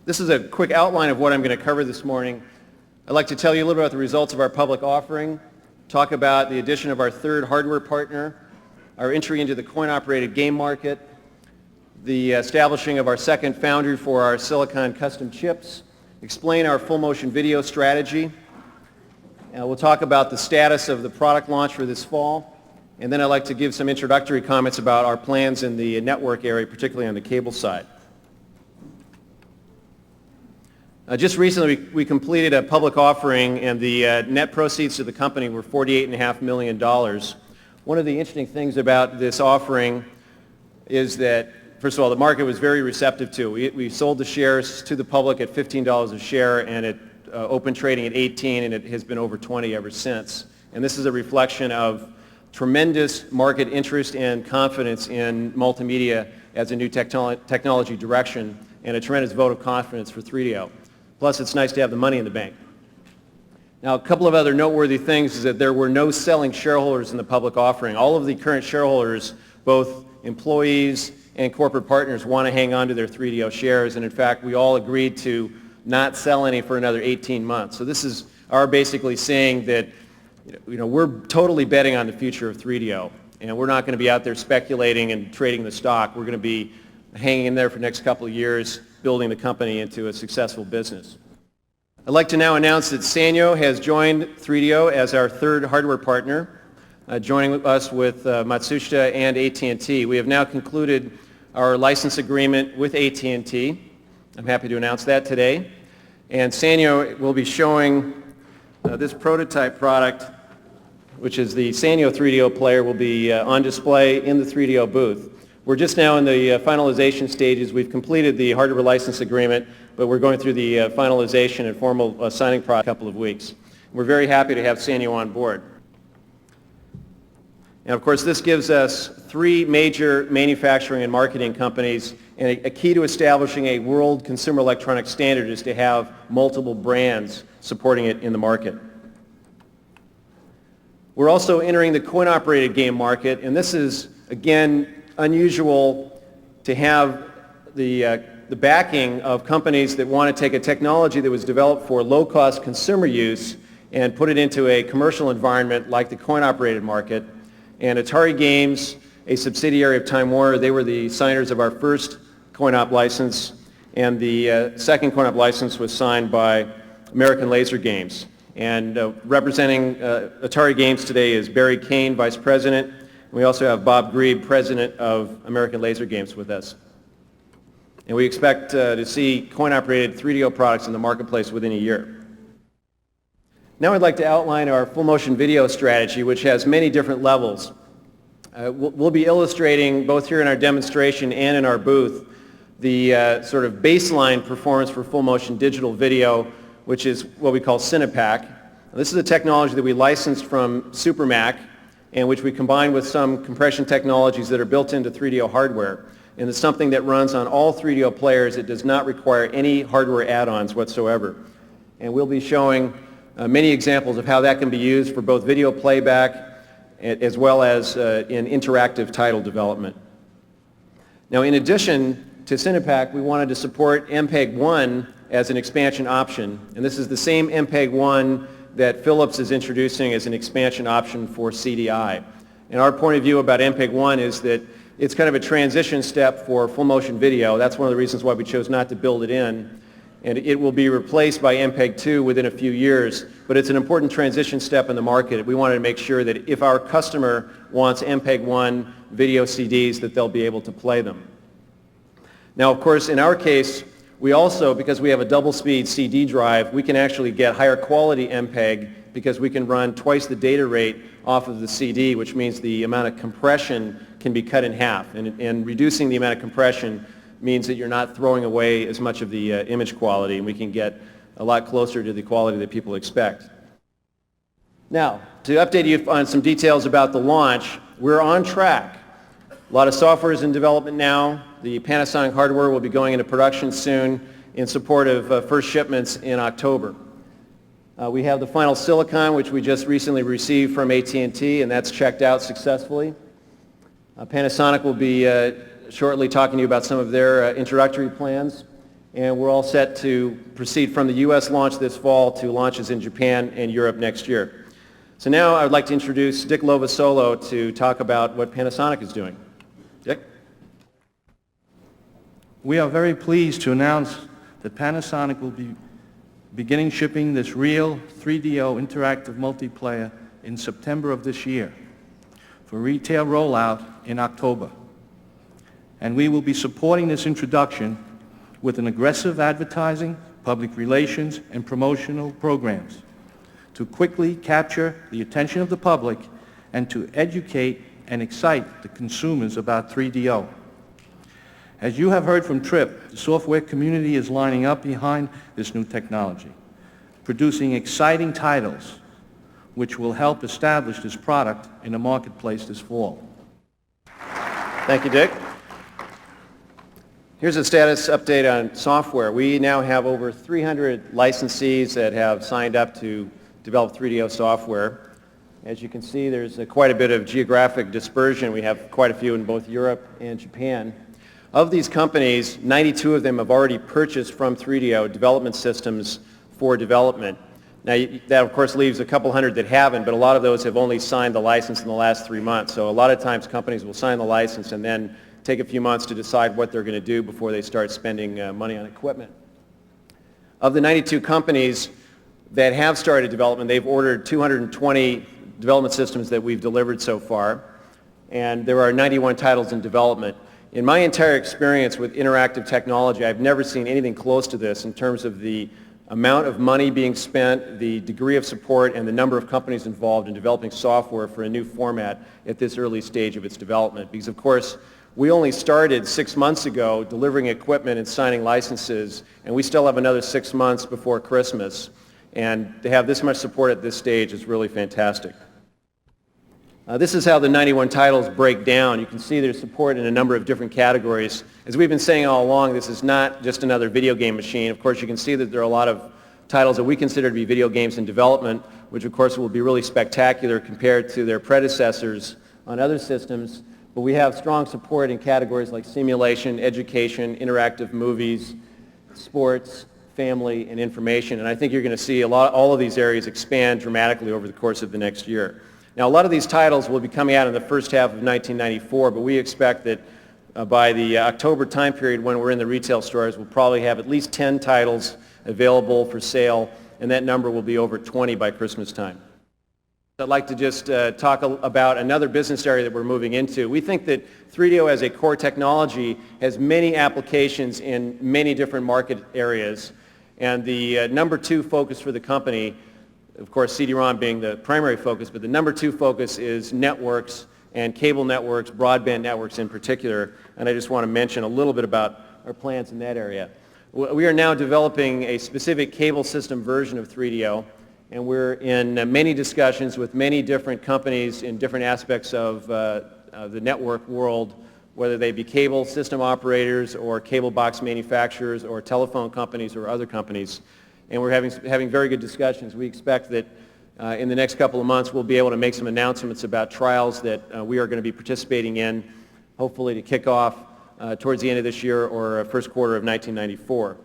This is a quick outline of what I'm going to cover this morning. I'd like to tell you a little bit about the results of our public offering, talk about the addition of our third hardware partner, our entry into the coin-operated game market, the establishing of our second foundry for our silicon custom chips, explain our full-motion video strategy. We'll talk about the status of the product launch for this fall, and then I'd like to give some introductory comments about our plans in the network area, particularly on the cable side. Just recently, we completed a public offering, and the net proceeds to the company were $48.5 million. One of the interesting things about this offering is that, first of all, the market was very receptive to it. We sold the shares to the public at $15 a share, and it opened trading at $18, and it has been over $20 ever since. And this is a reflection of tremendous market interest and confidence in multimedia as a new technology direction, and a tremendous vote of confidence for 3DO. Plus, it's nice to have the money in the bank. Now, a couple of other noteworthy things is that there were no selling shareholders in the public offering. All of the current shareholders, both employees and corporate partners, want to hang on to their 3DO shares, and in fact, we all agreed to not sell any for another 18 months. So this is our basically saying that we're totally betting on the future of 3DO, and we're not going to be out there speculating and trading the stock. We're going to be hanging in there for the next couple of years, building the company into a successful business. I'd like to now announce that Sanyo has joined 3DO as our third hardware partner, joining us with Matsushita and AT&T. We have now concluded our license agreement with AT&T. I'm happy to announce that today. And Sanyo will be showing this prototype product, which is the Sanyo 3DO player, will be on display in the 3DO booth. We're just now in the finalization stages. We've completed the hardware license agreement, but we're going through the finalization and formal signing process in a couple of weeks. We're very happy to have Sanyo on board. And of course, this gives us three major manufacturing and marketing companies, and a key to establishing a world consumer electronics standard is to have multiple brands supporting it in the market. We're also entering the coin-operated game market, and this is, again, unusual to have the backing of companies that want to take a technology that was developed for low-cost consumer use and put it into a commercial environment like the coin-operated market. And Atari Games, a subsidiary of Time Warner, they were the signers of our first coin-op license, and the second coin-op license was signed by American Laser Games. And representing Atari Games today is Barry Kane, Vice President. We also have Bob Grebe, President of American Laser Games, with us. And we expect to see coin-operated 3DO products in the marketplace within a year. Now I'd like to outline our full-motion video strategy, which has many different levels. We'll be illustrating, both here in our demonstration and in our booth, the sort of baseline performance for full-motion digital video, which is what we call Cinepak. This is a technology that we licensed from Supermac, and which we combine with some compression technologies that are built into 3DO hardware. And it's something that runs on all 3DO players. It does not require any hardware add-ons whatsoever. And we'll be showing many examples of how that can be used for both video playback as well as in interactive title development. Now, in addition to Cinepak, we wanted to support Mpeg 1 as an expansion option. And this is the same Mpeg 1 that Philips is introducing as an expansion option for CDI. And our point of view about Mpeg 1 is that it's kind of a transition step for full motion video. That's one of the reasons why we chose not to build it in. And it will be replaced by Mpeg 2 within a few years, but it's an important transition step in the market. We wanted to make sure that if our customer wants Mpeg 1 video CDs, that they'll be able to play them. Now, of course, in our case, we also, because we have a double-speed CD drive, we can actually get higher quality Mpeg because we can run twice the data rate off of the CD, which means the amount of compression can be cut in half. And reducing the amount of compression means that you're not throwing away as much of the image quality, and we can get a lot closer to the quality that people expect. Now, to update you on some details about the launch, we're on track. A lot of software is in development now. The Panasonic hardware will be going into production soon in support of first shipments in October. We have the final silicon, which we just recently received from AT&T, and that's checked out successfully. Panasonic will be shortly talking to you about some of their introductory plans. and we're all set to proceed from the U.S. launch this fall to launches in Japan and Europe next year. So now I would like to introduce Dick Lovasolo to talk about what Panasonic is doing. Dick? We are very pleased to announce that Panasonic will be beginning shipping this real 3DO interactive multiplayer in September of this year for retail rollout in October. And we will be supporting this introduction with an aggressive advertising, public relations, and promotional programs to quickly capture the attention of the public and to educate and excite the consumers about 3DO. As you have heard from Trip, the software community is lining up behind this new technology, producing exciting titles which will help establish this product in the marketplace this fall. Thank you, Dick. Here's a status update on software. We now have over 300 licensees that have signed up to develop 3DO software. As you can see, there's quite a bit of geographic dispersion. We have quite a few in both Europe and Japan. Of these companies, 92 of them have already purchased from 3DO development systems for development. Now, that of course leaves a couple hundred that haven't, but a lot of those have only signed the license in the last 3 months. So a lot of times companies will sign the license and then take a few months to decide what they're going to do before they start spending money on equipment. Of the 92 companies that have started development, they've ordered 220 development systems that we've delivered so far, and there are 91 titles in development. In my entire experience with interactive technology, I've never seen anything close to this in terms of the amount of money being spent, the degree of support, and the number of companies involved in developing software for a new format at this early stage of its development. Because of course, we only started 6 months ago delivering equipment and signing licenses, and we still have another 6 months before Christmas. And to have this much support at this stage is really fantastic. This is how the 91 titles break down. You can see there's support in a number of different categories. As we've been saying all along, this is not just another video game machine. Of course, you can see that there are a lot of titles that we consider to be video games in development, which of course will be really spectacular compared to their predecessors on other systems. But we have strong support in categories like simulation, education, interactive movies, sports, family, and information. And I think you're going to see all of these areas expand dramatically over the course of the next year. Now, a lot of these titles will be coming out in the first half of 1994, but we expect that by the October time period when we're in the retail stores, we'll probably have at least 10 titles available for sale, and that number will be over 20 by Christmas time. I'd like to just talk about another business area that we're moving into. We think that 3DO as a core technology has many applications in many different market areas, and the number 2 focus for the company, of course CD-ROM being the primary focus, but the number 2 focus is networks and cable networks, broadband networks in particular, and I just want to mention a little bit about our plans in that area. We are now developing a specific cable system version of 3DO, and we're in many discussions with many different companies in different aspects of the network world, whether they be cable system operators or cable box manufacturers or telephone companies or other companies. And we're having very good discussions. We expect that in the next couple of months we'll be able to make some announcements about trials that we are going to be participating in, hopefully to kick off towards the end of this year or first quarter of 1994.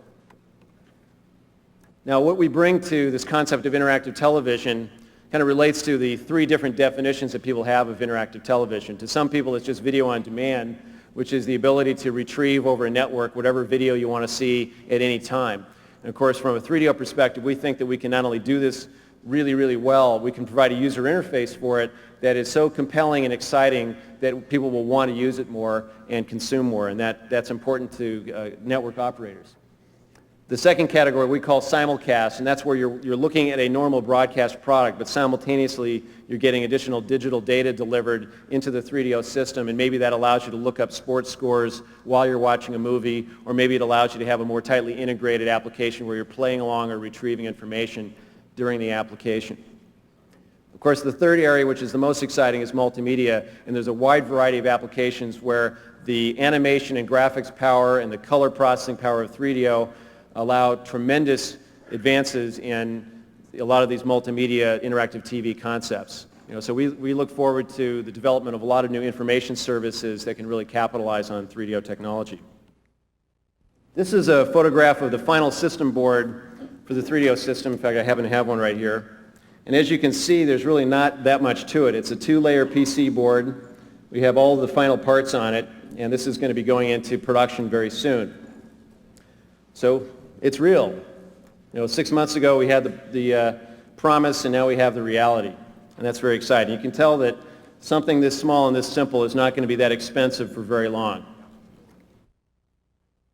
Now, what we bring to this concept of interactive television kind of relates to the 3 different definitions that people have of interactive television. To some people it's just video on demand, which is the ability to retrieve over a network whatever video you want to see at any time. And of course, from a 3DO perspective, we think that we can not only do this really, really well, we can provide a user interface for it that is so compelling and exciting that people will want to use it more and consume more, and that's important to network operators. The second category we call simulcast, and that's where you're looking at a normal broadcast product, but simultaneously you're getting additional digital data delivered into the 3DO system, and maybe that allows you to look up sports scores while you're watching a movie, or maybe it allows you to have a more tightly integrated application where you're playing along or retrieving information during the application. Of course, the third area, which is the most exciting, is multimedia, and there's a wide variety of applications where the animation and graphics power and the color processing power of 3DO allow tremendous advances in a lot of these multimedia interactive TV concepts. So we look forward to the development of a lot of new information services that can really capitalize on 3DO technology. This is a photograph of the final system board for the 3DO system. In fact, I happen to have one right here. And as you can see, there's really not that much to it. It's a 2-layer PC board. We have all of the final parts on it, and this is going to be going into production very soon. So it's real. 6 months ago we had the promise, and now we have the reality. And that's very exciting. You can tell that something this small and this simple is not going to be that expensive for very long.